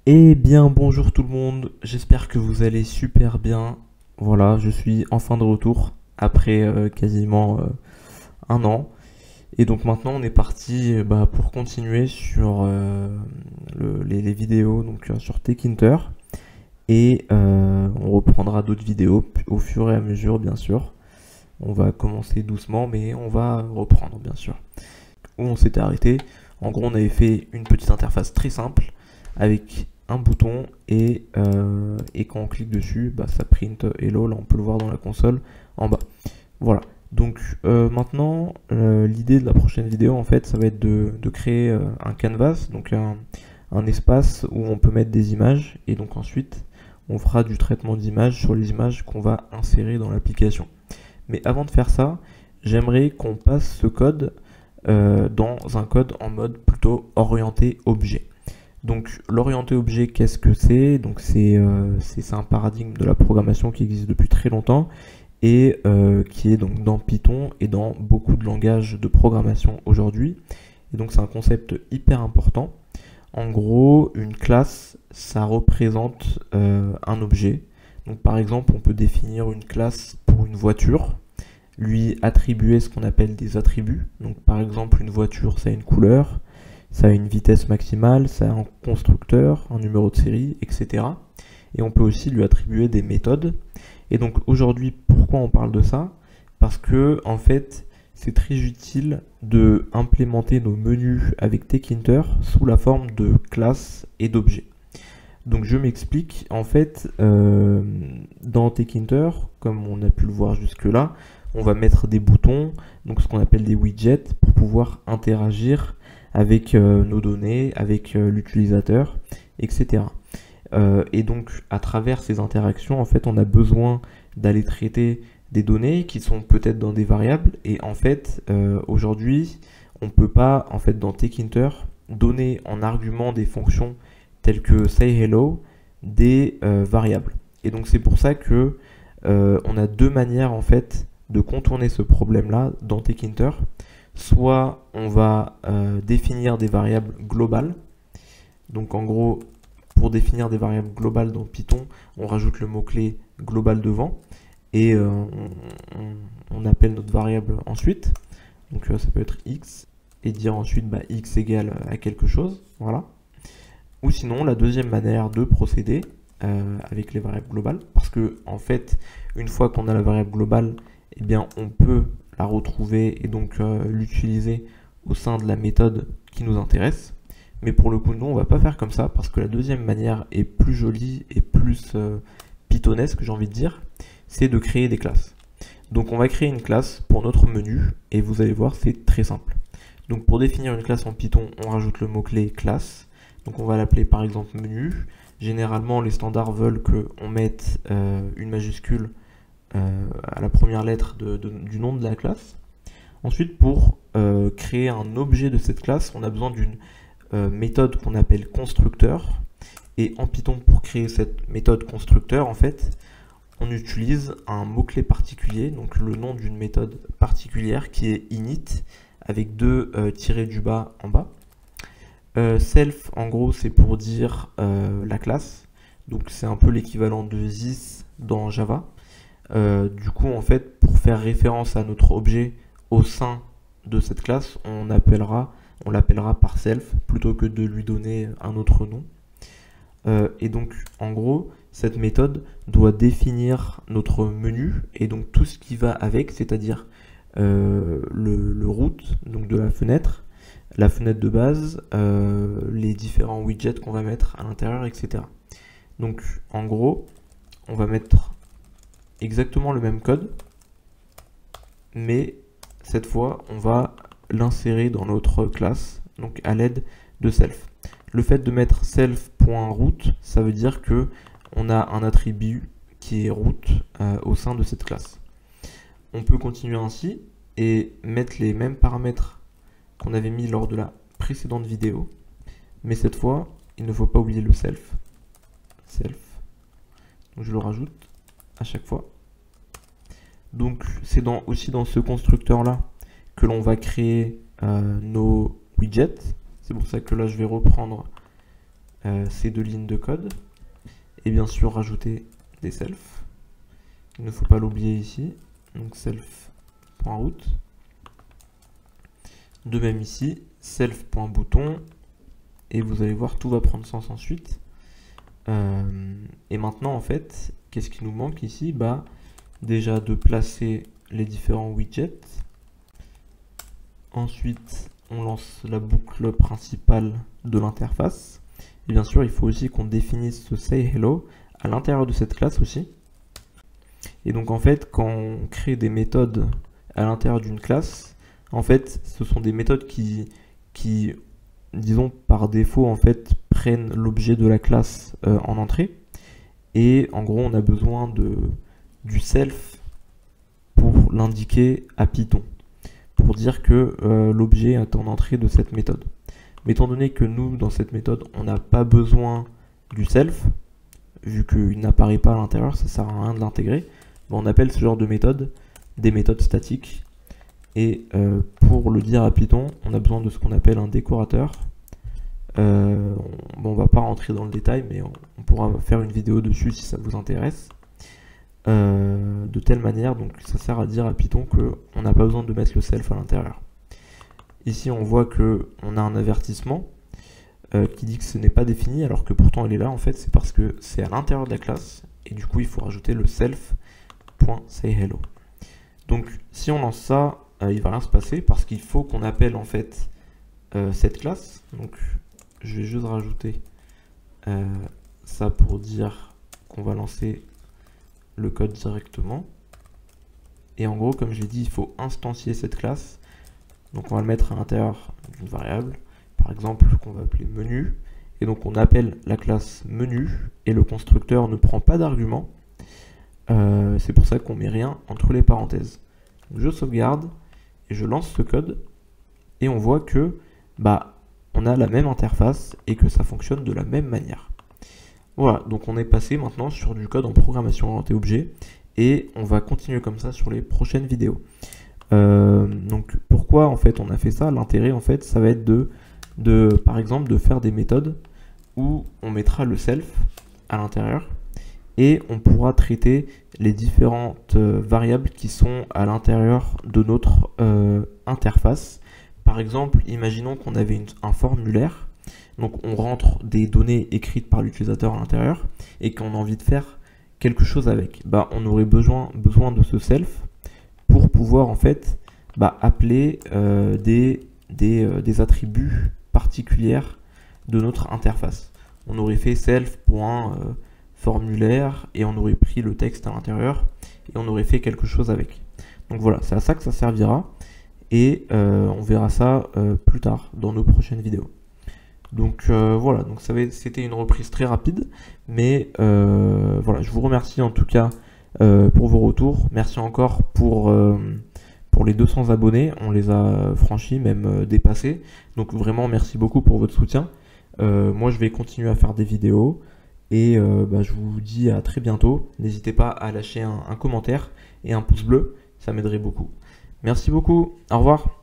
Eh bien, bonjour tout le monde, j'espère que vous allez super bien. Voilà, je suis enfin de retour après quasiment un an. Et donc maintenant, on est parti pour continuer sur les vidéos sur Techinter. Et on reprendra d'autres vidéos au fur et à mesure, bien sûr. On va commencer doucement, mais on va reprendre, bien sûr. Où on s'était arrêté, en gros, on avait fait une petite interface très simple avec un bouton et quand on clique dessus, ça print hello. Là, on peut le voir dans la console en bas. Voilà. Donc maintenant, l'idée de la prochaine vidéo, en fait, ça va être de créer un canvas, donc un espace où on peut mettre des images, et donc ensuite, on fera du traitement d'images sur les images qu'on va insérer dans l'application. Mais avant de faire ça, j'aimerais qu'on passe ce code dans un code en mode plutôt orienté objet. Donc l'orienté objet, qu'est-ce que c'est? Donc c'est un paradigme de la programmation qui existe depuis très longtemps et qui est donc dans Python et dans beaucoup de langages de programmation aujourd'hui. Et donc c'est un concept hyper important. En gros, une classe, ça représente un objet. Donc par exemple, on peut définir une classe pour une voiture, lui attribuer ce qu'on appelle des attributs. Donc par exemple, une voiture, ça a une couleur, ça a une vitesse maximale, ça a un constructeur, un numéro de série, etc. Et on peut aussi lui attribuer des méthodes. Et donc aujourd'hui, pourquoi on parle de ça? Parce que en fait, c'est très utile de implémenter nos menus avec Techinter sous la forme de classes et d'objets. Donc je m'explique, en fait, dans Techinter, comme on a pu le voir jusque-là, on va mettre des boutons, donc ce qu'on appelle des widgets, pour pouvoir interagir avec nos données, avec l'utilisateur, etc. Et donc à travers ces interactions, en fait, on a besoin d'aller traiter des données qui sont peut-être dans des variables, et en fait, aujourd'hui, on ne peut pas, en fait, dans Techinter, donner en argument des fonctions telles que sayHello des variables. Et donc c'est pour ça que on a deux manières en fait de contourner ce problème-là dans Techinter. Soit on va définir des variables globales. Donc en gros, pour définir des variables globales dans Python, on rajoute le mot-clé global devant et on appelle notre variable ensuite. Donc ça peut être x et dire ensuite x égale à quelque chose. Voilà. Ou sinon, la deuxième manière de procéder avec les variables globales, parce que en fait, une fois qu'on a la variable globale, eh bien, on peut la retrouver et donc l'utiliser au sein de la méthode qui nous intéresse. Mais pour le coup, nous, on va pas faire comme ça, parce que la deuxième manière est plus jolie et plus pythonesque, j'ai envie de dire, c'est de créer des classes. Donc on va créer une classe pour notre menu, et vous allez voir, c'est très simple. Donc pour définir une classe en Python, on rajoute le mot-clé classe. Donc on va l'appeler par exemple menu. Généralement, les standards veulent qu'on mette une majuscule à la première lettre du nom de la classe. Ensuite, pour créer un objet de cette classe, on a besoin d'une méthode qu'on appelle constructeur. Et en Python, pour créer cette méthode constructeur, en fait, on utilise un mot-clé particulier, donc le nom d'une méthode particulière qui est init, avec deux tirés du bas en bas. Self, en gros, c'est pour dire la classe. Donc c'est un peu l'équivalent de this dans Java. Du coup, en fait, pour faire référence à notre objet au sein de cette classe, on l'appellera par self plutôt que de lui donner un autre nom. Et donc, en gros, cette méthode doit définir notre menu et donc tout ce qui va avec, c'est-à-dire le root donc de la fenêtre de base, les différents widgets qu'on va mettre à l'intérieur, etc. Donc, en gros, on va mettre exactement le même code, mais cette fois, on va l'insérer dans notre classe, donc à l'aide de self. Le fait de mettre self.root, ça veut dire que on a un attribut qui est root au sein de cette classe. On peut continuer ainsi et mettre les mêmes paramètres qu'on avait mis lors de la précédente vidéo, mais cette fois, il ne faut pas oublier le self. Donc je le rajoute à chaque fois. Donc c'est aussi dans ce constructeur-là que l'on va créer nos widgets. C'est pour ça que là, je vais reprendre ces deux lignes de code. Et bien sûr rajouter des self. Il ne faut pas l'oublier ici. Donc self.route. De même ici, self.bouton. Et vous allez voir, tout va prendre sens ensuite. Et maintenant, en fait, qu'est-ce qui nous manque ici? Bah, déjà de placer les différents widgets. Ensuite, on lance la boucle principale de l'interface. Et bien sûr, il faut aussi qu'on définisse ce sayHello à l'intérieur de cette classe aussi. Et donc, en fait, quand on crée des méthodes à l'intérieur d'une classe, en fait, ce sont des méthodes qui disons, par défaut, en fait, prennent l'objet de la classe en entrée. Et en gros, on a besoin du self pour l'indiquer à Python, pour dire que l'objet est en entrée de cette méthode. Mais étant donné que nous, dans cette méthode, on n'a pas besoin du self, vu qu'il n'apparaît pas à l'intérieur, ça sert à rien de l'intégrer, on appelle ce genre de méthode des méthodes statiques. Et pour le dire à Python, on a besoin de ce qu'on appelle un décorateur. On va pas rentrer dans le détail, mais on pourra faire une vidéo dessus si ça vous intéresse. De telle manière, donc ça sert à dire à Python qu'on n'a pas besoin de mettre le self à l'intérieur. Ici, on voit qu'on a un avertissement qui dit que ce n'est pas défini, alors que pourtant il est là. En fait, c'est parce que c'est à l'intérieur de la classe, et du coup, il faut rajouter le self.sayHello. Donc, si on lance ça, il va rien se passer parce qu'il faut qu'on appelle en fait cette classe. Donc je vais juste rajouter ça pour dire qu'on va lancer le code directement. Et en gros, comme je l'ai dit, il faut instancier cette classe. Donc on va le mettre à l'intérieur d'une variable, par exemple qu'on va appeler menu. Et donc on appelle la classe menu et le constructeur ne prend pas d'argument. C'est pour ça qu'on met rien entre les parenthèses. Donc, je sauvegarde. Et je lance ce code et on voit que on a la même interface et que ça fonctionne de la même manière. Voilà, donc on est passé maintenant sur du code en programmation orientée objet et on va continuer comme ça sur les prochaines vidéos. Donc pourquoi en fait on a fait ça? L'intérêt en fait ça va être par exemple de faire des méthodes où on mettra le self à l'intérieur et on pourra traiter les différentes variables qui sont à l'intérieur de notre interface. Par exemple, imaginons qu'on avait un formulaire, donc on rentre des données écrites par l'utilisateur à l'intérieur et qu'on a envie de faire quelque chose avec. On aurait besoin de ce self pour pouvoir en fait appeler des attributs particuliers de notre interface. On aurait fait self.formulaire et on aurait pris le texte à l'intérieur et on aurait fait quelque chose avec. Donc voilà, c'est à ça que ça servira et on verra ça plus tard dans nos prochaines vidéos. Donc voilà, donc c'était une reprise très rapide, mais voilà, je vous remercie en tout cas pour vos retours. Merci encore pour les 200 abonnés, on les a franchis, même dépassés. Donc vraiment merci beaucoup pour votre soutien. Moi je vais continuer à faire des vidéos. Et je vous dis à très bientôt. N'hésitez pas à lâcher un commentaire et un pouce bleu, ça m'aiderait beaucoup. Merci beaucoup, au revoir.